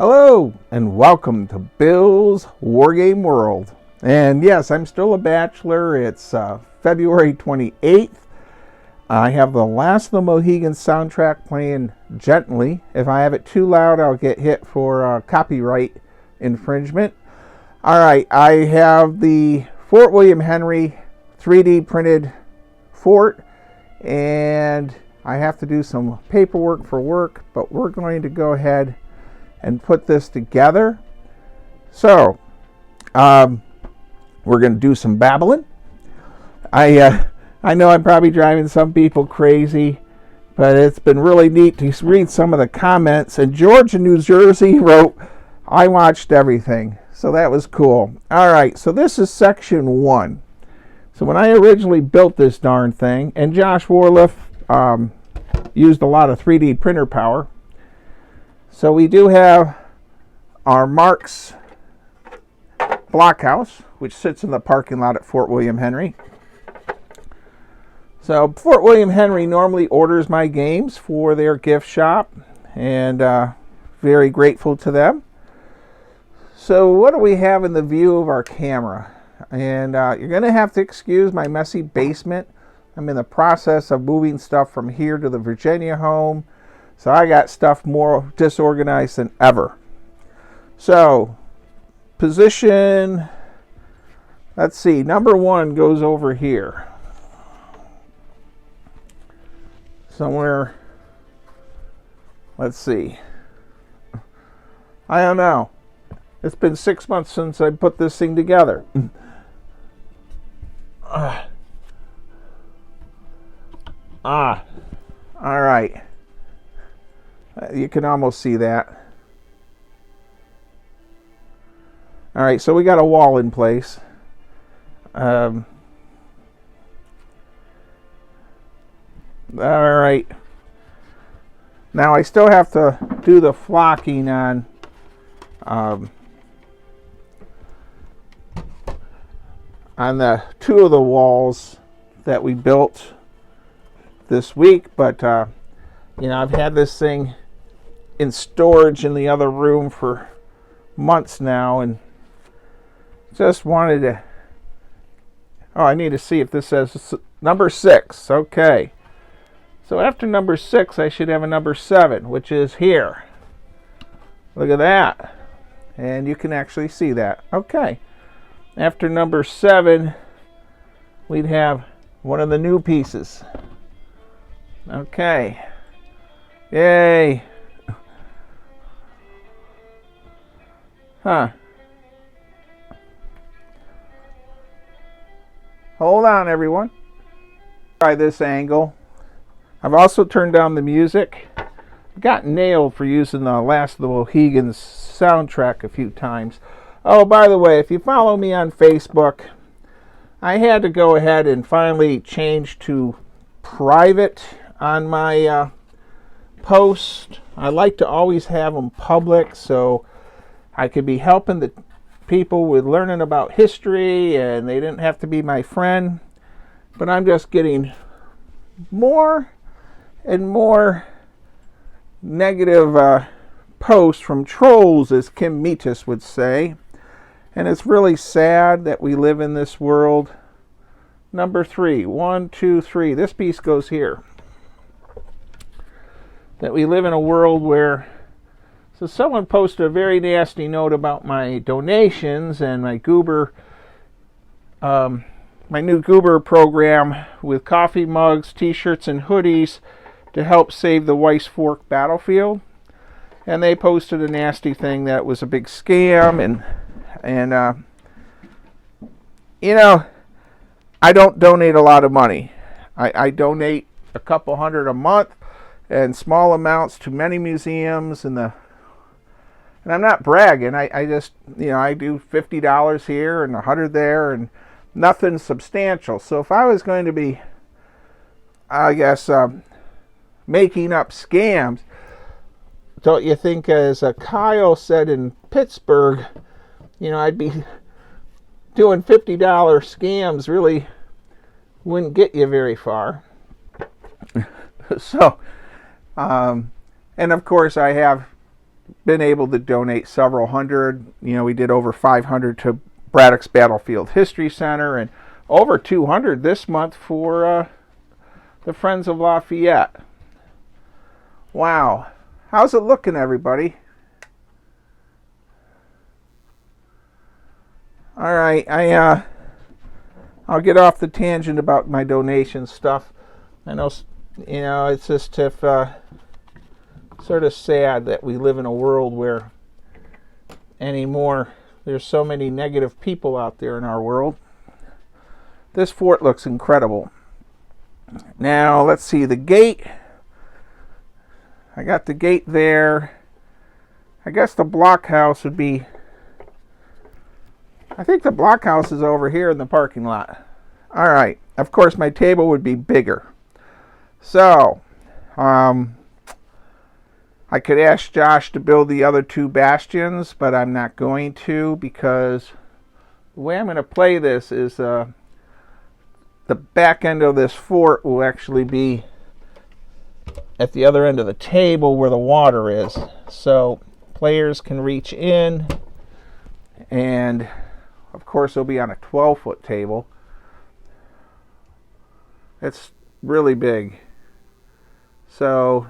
Hello and welcome to Bill's Wargame World. And yes, I'm still a bachelor. It's February 28th. I have the last of the Mohegans soundtrack playing gently. If I have it too loud, I'll get hit for copyright infringement. Alright, I have the Fort William Henry 3D printed fort, and I have to do some paperwork for work, but we're going to go ahead and put this together. So, we're going to do some babbling. I know I'm probably driving some people crazy, but it's been really neat to read some of the comments. And George in New Jersey wrote, "I watched everything." So that was cool. All right, so this is section 1. So when I originally built this darn thing, and Josh Warliff used a lot of 3D printer power. So we do have our Marks blockhouse, which sits in the parking lot at Fort William Henry. So Fort William Henry normally orders my games for their gift shop, and very grateful to them. So what do we have in the view of our camera? And you're going to have to excuse my messy basement. I'm in the process of moving stuff from here to the Virginia home. So I got stuff more disorganized than ever. So, position, let's see, number 1 goes over here. Somewhere, let's see. I don't know. It's been 6 months since I put this thing together. All right. You can almost see that. All right, so we got a wall in place. All right. Now I still have to do the flocking on the 2 of the walls that we built this week, but you know, I've had this thing in storage in the other room for months now, and just wanted to, I need to see if this says number 6. Okay, so after number 6 I should have a number 7, which is here. Look at that, and you can actually see that. Okay, after number 7 we'd have one of the new pieces. Okay, yay. Hold on, everyone. Try this angle. I've also turned down the music. Got nailed for using the Last of the Mohegans soundtrack a few times. Oh, by the way, if you follow me on Facebook, I had to go ahead and finally change to private on my post. I like to always have them public so I could be helping the people with learning about history, and they didn't have to be my friend. But I'm just getting more and more negative posts from trolls, as Kim Metis would say. And it's really sad that we live in this world. Number 3, 1, 2, 3. This piece goes here. That we live in a world where, so someone posted a very nasty note about my donations and my Goober, my new Goober program with coffee mugs, t-shirts, and hoodies to help save the Weiss Fork battlefield. And they posted a nasty thing that was a big scam, and you know, I don't donate a lot of money. I donate a couple hundred a month and small amounts to many museums, and I'm not bragging. I just, you know, I do $50 here and $100 there, and nothing substantial. So if I was going to be, I guess, making up scams, don't you think, as Kyle said in Pittsburgh, you know, I'd be doing $50 scams really wouldn't get you very far. So, and of course I have been able to donate several hundred. You know, we did over 500 to Braddock's Battlefield History Center and over 200 this month for the Friends of Lafayette. Wow. How's it looking, everybody? All right, I'll get off the tangent about my donation stuff. I know, you know, it's just sort of sad that we live in a world where anymore there's so many negative people out there in our world. This fort looks incredible. Now, let's see, the gate. I got the gate there. I guess the blockhouse would be... I think the blockhouse is over here in the parking lot. All right. Of course, my table would be bigger. So, I could ask Josh to build the other two bastions, but I'm not going to, because the way I'm going to play this is the back end of this fort will actually be at the other end of the table where the water is. So players can reach in, and of course it'll be on a 12-foot table. It's really big. So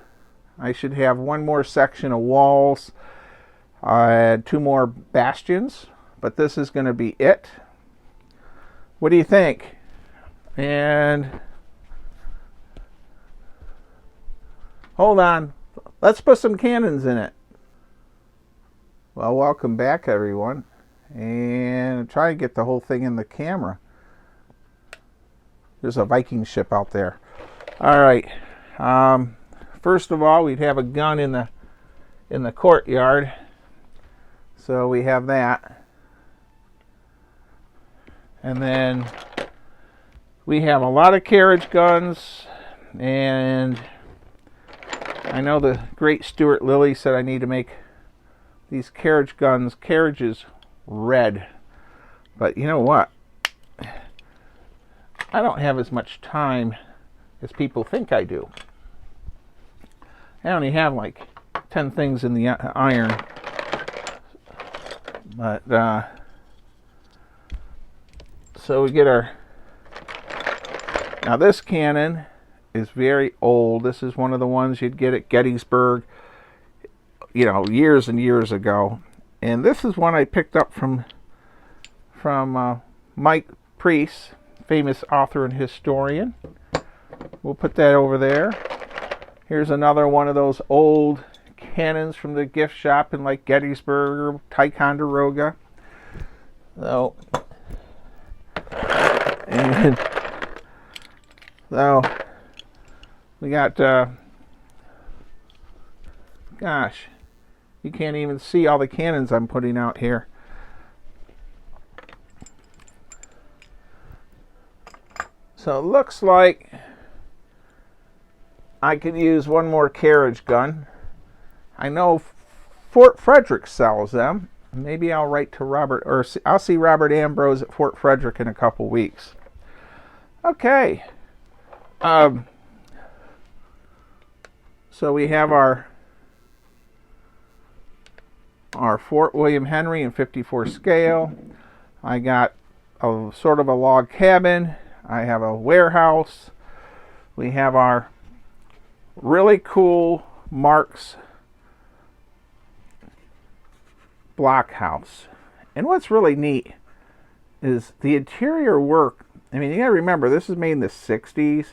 I should have one more section of walls, two more bastions, but this is going to be it. What do you think? And hold on, let's put some cannons in it. Well, welcome back, everyone, and try to get the whole thing in the camera. There's a Viking ship out there. All right. First of all, we'd have a gun in the courtyard, so we have that, and then we have a lot of carriage guns, and I know the great Stuart Lilly said I need to make these carriages red, but you know what? I don't have as much time as people think I do. I only have like 10 things in the iron, but so we get our... Now this cannon is very old. This is one of the ones you'd get at Gettysburg, you know, years and years ago. And this is one I picked up from Mike Priest, famous author and historian. We'll put that over there. Here's another one of those old cannons from the gift shop in like Gettysburg or Ticonderoga. So, and so we got, gosh, you can't even see all the cannons I'm putting out here. So it looks like I could use one more carriage gun. I know Fort Frederick sells them. Maybe I'll write to Robert, or I'll see Robert Ambrose at Fort Frederick in a couple weeks. Okay. So we have our Fort William Henry in 54 scale. I got a sort of a log cabin. I have a warehouse. We have our really cool Marks blockhouse. And what's really neat is the interior work. I mean, you gotta remember, this is made in the 60s.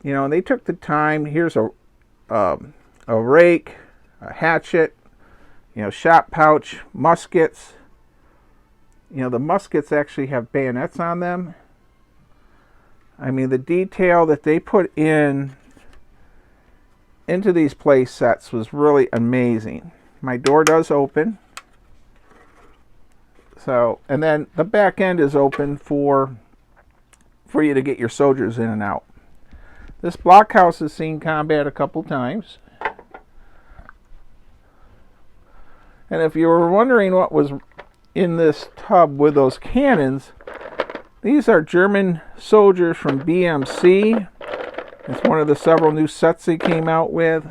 You know, and they took the time. Here's a rake, a hatchet, you know, shot pouch, muskets. You know, the muskets actually have bayonets on them. I mean, the detail that they put into these play sets was really amazing. My door does open. So, and then the back end is open for you to get your soldiers in and out. This blockhouse has seen combat a couple times. And if you were wondering what was in this tub with those cannons, these are German soldiers from BMC. It's one of the several new sets they came out with.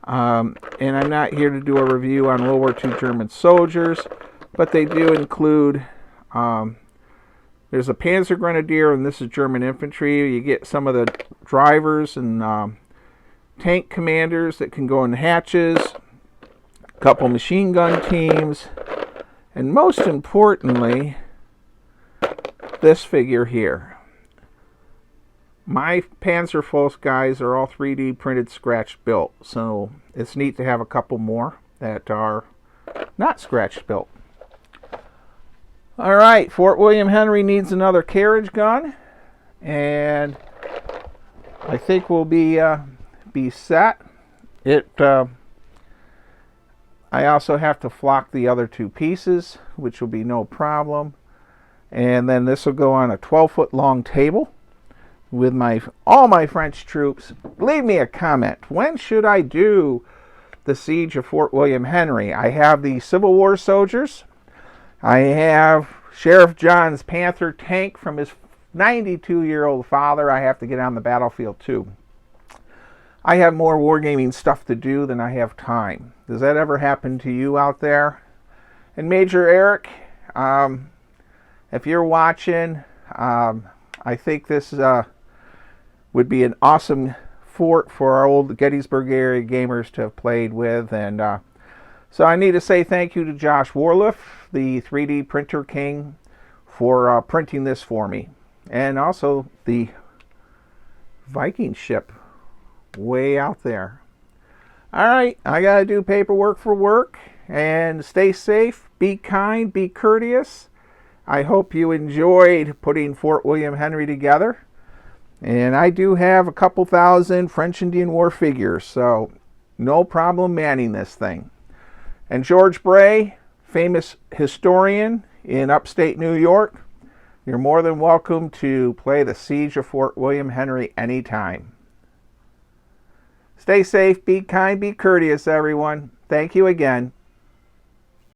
And I'm not here to do a review on World War II German soldiers, but they do include, there's a Panzer Grenadier, and this is German infantry. You get some of the drivers and tank commanders that can go in hatches, a couple machine gun teams, and most importantly, this figure here. My Panzerfaust guys are all 3D printed, scratch built, so it's neat to have a couple more that are not scratch built. Alright, Fort William Henry needs another carriage gun, and I think we'll be set. I also have to flock the other two pieces, which will be no problem. And then this will go on a 12-foot long table with all my French troops. Leave me a comment. When should I do the siege of Fort William Henry? I have the Civil War soldiers. I have Sheriff John's Panther tank from his 92-year-old father. I have to get on the battlefield too. I have more wargaming stuff to do than I have time. Does that ever happen to you out there? And Major Eric, if you're watching, I think this would be an awesome fort for our old Gettysburg area gamers to have played with. And so I need to say thank you to Josh Warliff, the 3D printer king, for printing this for me. And also the Viking ship way out there. Alright, I gotta do paperwork for work, and stay safe, be kind, be courteous. I hope you enjoyed putting Fort William Henry together. And I do have a couple thousand French Indian War figures, so no problem manning this thing. And George Bray, famous historian in upstate New York, you're more than welcome to play the Siege of Fort William Henry anytime. Stay safe, be kind, be courteous, everyone. Thank you again.